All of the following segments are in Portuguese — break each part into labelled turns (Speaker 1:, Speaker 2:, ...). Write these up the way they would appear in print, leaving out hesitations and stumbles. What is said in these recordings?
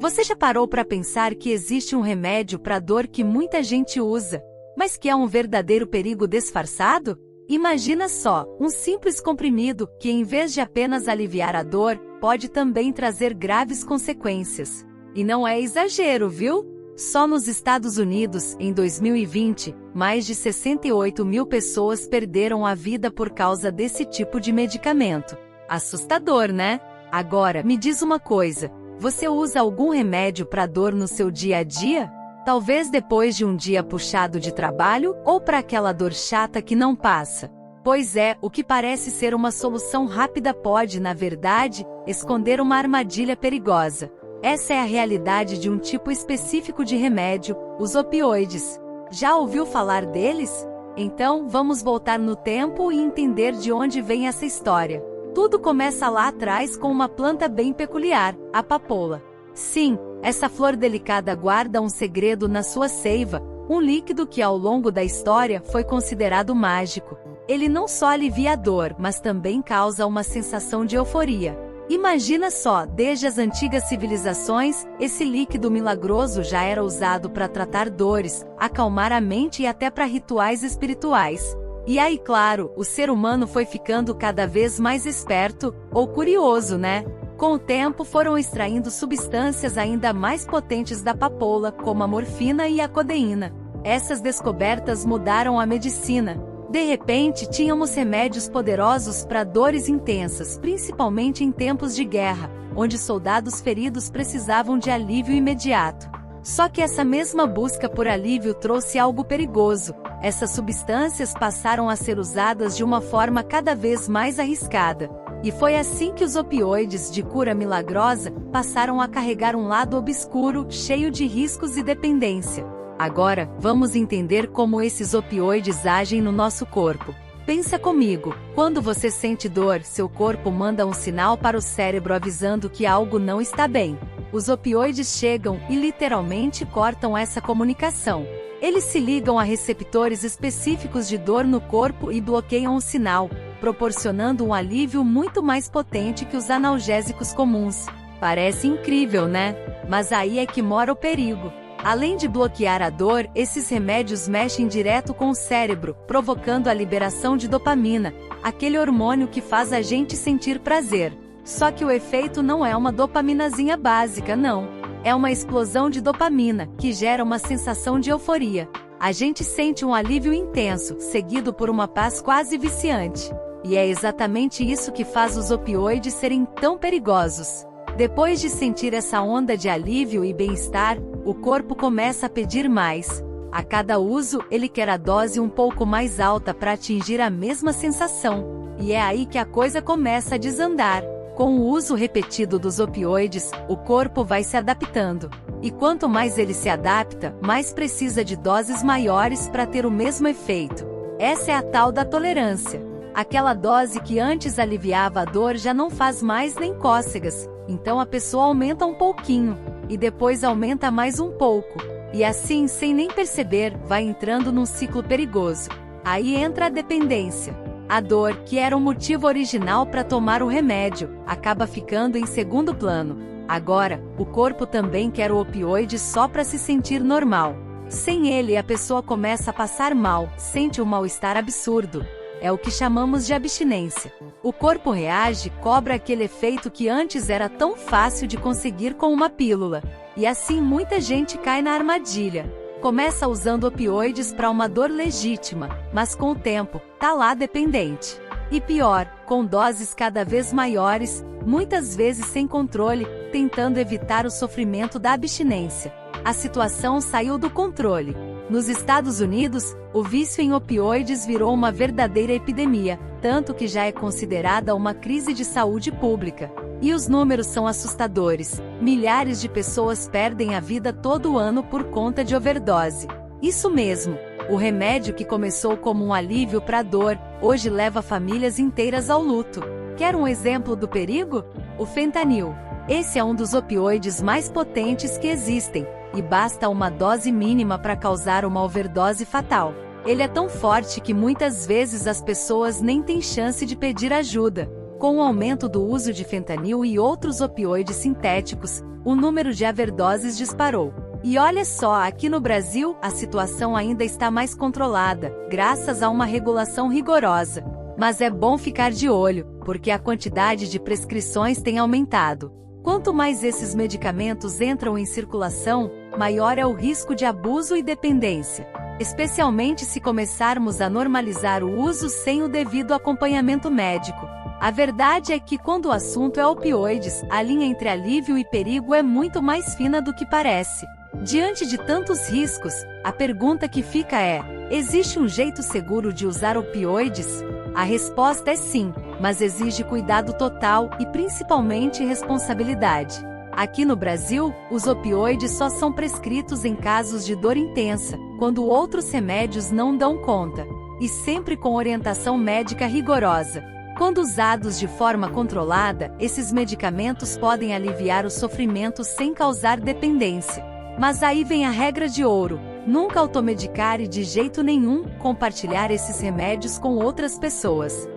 Speaker 1: Você já parou para pensar que existe um remédio para dor que muita gente usa, mas que é um verdadeiro perigo disfarçado? Imagina só, um simples comprimido que, em vez de apenas aliviar a dor, pode também trazer graves consequências. E não é exagero, viu? Só nos Estados Unidos, em 2020, mais de 68 mil pessoas perderam a vida por causa desse tipo de medicamento. Assustador, né? Agora, me diz uma coisa, você usa algum remédio para dor no seu dia a dia? Talvez depois de um dia puxado de trabalho ou para aquela dor chata que não passa. Pois é, o que parece ser uma solução rápida pode, na verdade, esconder uma armadilha perigosa. Essa é a realidade de um tipo específico de remédio, os opioides. Já ouviu falar deles? Então, vamos voltar no tempo e entender de onde vem essa história. Tudo começa lá atrás com uma planta bem peculiar, a papoula. Sim, essa flor delicada guarda um segredo na sua seiva, um líquido que ao longo da história foi considerado mágico. Ele não só alivia a dor, mas também causa uma sensação de euforia. Imagina só, desde as antigas civilizações, esse líquido milagroso já era usado para tratar dores, acalmar a mente e até para rituais espirituais. E aí, claro, o ser humano foi ficando cada vez mais esperto, ou curioso, né? Com o tempo foram extraindo substâncias ainda mais potentes da papoula, como a morfina e a codeína. Essas descobertas mudaram a medicina. De repente, tínhamos remédios poderosos para dores intensas, principalmente em tempos de guerra, onde soldados feridos precisavam de alívio imediato. Só que essa mesma busca por alívio trouxe algo perigoso. Essas substâncias passaram a ser usadas de uma forma cada vez mais arriscada. E foi assim que os opioides de cura milagrosa passaram a carregar um lado obscuro, cheio de riscos e dependência. Agora, vamos entender como esses opioides agem no nosso corpo. Pensa comigo, quando você sente dor, seu corpo manda um sinal para o cérebro avisando que algo não está bem. Os opioides chegam e literalmente cortam essa comunicação. Eles se ligam a receptores específicos de dor no corpo e bloqueiam o sinal, proporcionando um alívio muito mais potente que os analgésicos comuns. Parece incrível, né? Mas aí é que mora o perigo. Além de bloquear a dor, esses remédios mexem direto com o cérebro, provocando a liberação de dopamina, aquele hormônio que faz a gente sentir prazer. Só que o efeito não é uma dopaminazinha básica, não. É uma explosão de dopamina, que gera uma sensação de euforia. A gente sente um alívio intenso, seguido por uma paz quase viciante. E é exatamente isso que faz os opioides serem tão perigosos. Depois de sentir essa onda de alívio e bem-estar, o corpo começa a pedir mais. A cada uso, ele quer a dose um pouco mais alta para atingir a mesma sensação. E é aí que a coisa começa a desandar. Com o uso repetido dos opioides, o corpo vai se adaptando. E quanto mais ele se adapta, mais precisa de doses maiores para ter o mesmo efeito. Essa é a tal da tolerância. Aquela dose que antes aliviava a dor já não faz mais nem cócegas. Então a pessoa aumenta um pouquinho, e depois aumenta mais um pouco. E assim, sem nem perceber, vai entrando num ciclo perigoso. Aí entra a dependência. A dor, que era o motivo original para tomar o remédio, acaba ficando em segundo plano. Agora, o corpo também quer o opioide só para se sentir normal. Sem ele, a pessoa começa a passar mal, sente um mal-estar absurdo. É o que chamamos de abstinência. O corpo reage, cobra aquele efeito que antes era tão fácil de conseguir com uma pílula. E assim muita gente cai na armadilha. Começa usando opioides para uma dor legítima, mas com o tempo, tá lá dependente. E pior, com doses cada vez maiores, muitas vezes sem controle, tentando evitar o sofrimento da abstinência. A situação saiu do controle. Nos Estados Unidos, o vício em opioides virou uma verdadeira epidemia, tanto que já é considerada uma crise de saúde pública. E os números são assustadores. Milhares de pessoas perdem a vida todo ano por conta de overdose. Isso mesmo, o remédio que começou como um alívio para a dor, hoje leva famílias inteiras ao luto. Quer um exemplo do perigo? O fentanil. Esse é um dos opioides mais potentes que existem, e basta uma dose mínima para causar uma overdose fatal. Ele é tão forte que muitas vezes as pessoas nem têm chance de pedir ajuda. Com o aumento do uso de fentanil e outros opioides sintéticos, o número de overdoses disparou. E olha só, aqui no Brasil, a situação ainda está mais controlada, graças a uma regulação rigorosa. Mas é bom ficar de olho, porque a quantidade de prescrições tem aumentado. Quanto mais esses medicamentos entram em circulação, maior é o risco de abuso e dependência. Especialmente se começarmos a normalizar o uso sem o devido acompanhamento médico. A verdade é que quando o assunto é opioides, a linha entre alívio e perigo é muito mais fina do que parece. Diante de tantos riscos, a pergunta que fica é: existe um jeito seguro de usar opioides? A resposta é sim, mas exige cuidado total e principalmente responsabilidade. Aqui no Brasil, os opioides só são prescritos em casos de dor intensa, quando outros remédios não dão conta, e sempre com orientação médica rigorosa. Quando usados de forma controlada, esses medicamentos podem aliviar o sofrimento sem causar dependência. Mas aí vem a regra de ouro: nunca automedicar e de jeito nenhum compartilhar esses remédios com outras pessoas.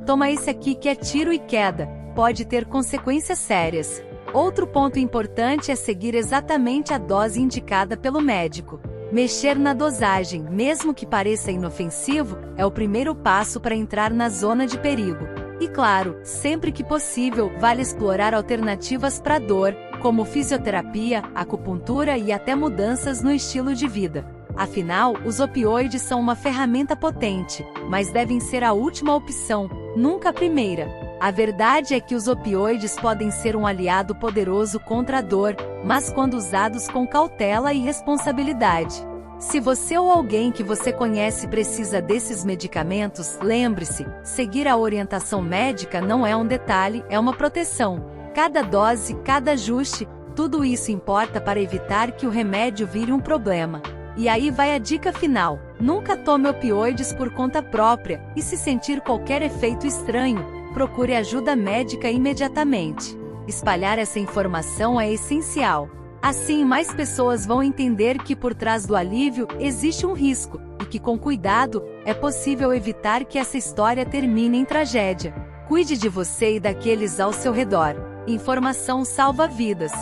Speaker 1: Toma esse aqui que é tiro e queda, pode ter consequências sérias. Outro ponto importante é seguir exatamente a dose indicada pelo médico. Mexer na dosagem, mesmo que pareça inofensivo, é o primeiro passo para entrar na zona de perigo. E claro, sempre que possível, vale explorar alternativas para dor, como fisioterapia, acupuntura e até mudanças no estilo de vida. Afinal, os opioides são uma ferramenta potente, mas devem ser a última opção, nunca a primeira. A verdade é que os opioides podem ser um aliado poderoso contra a dor, mas quando usados com cautela e responsabilidade. Se você ou alguém que você conhece precisa desses medicamentos, lembre-se, seguir a orientação médica não é um detalhe, é uma proteção. Cada dose, cada ajuste, tudo isso importa para evitar que o remédio vire um problema. E aí vai a dica final: nunca tome opioides por conta própria, e se sentir qualquer efeito estranho, procure ajuda médica imediatamente. Espalhar essa informação é essencial. Assim, mais pessoas vão entender que por trás do alívio existe um risco, e que com cuidado, é possível evitar que essa história termine em tragédia. Cuide de você e daqueles ao seu redor. Informação salva vidas.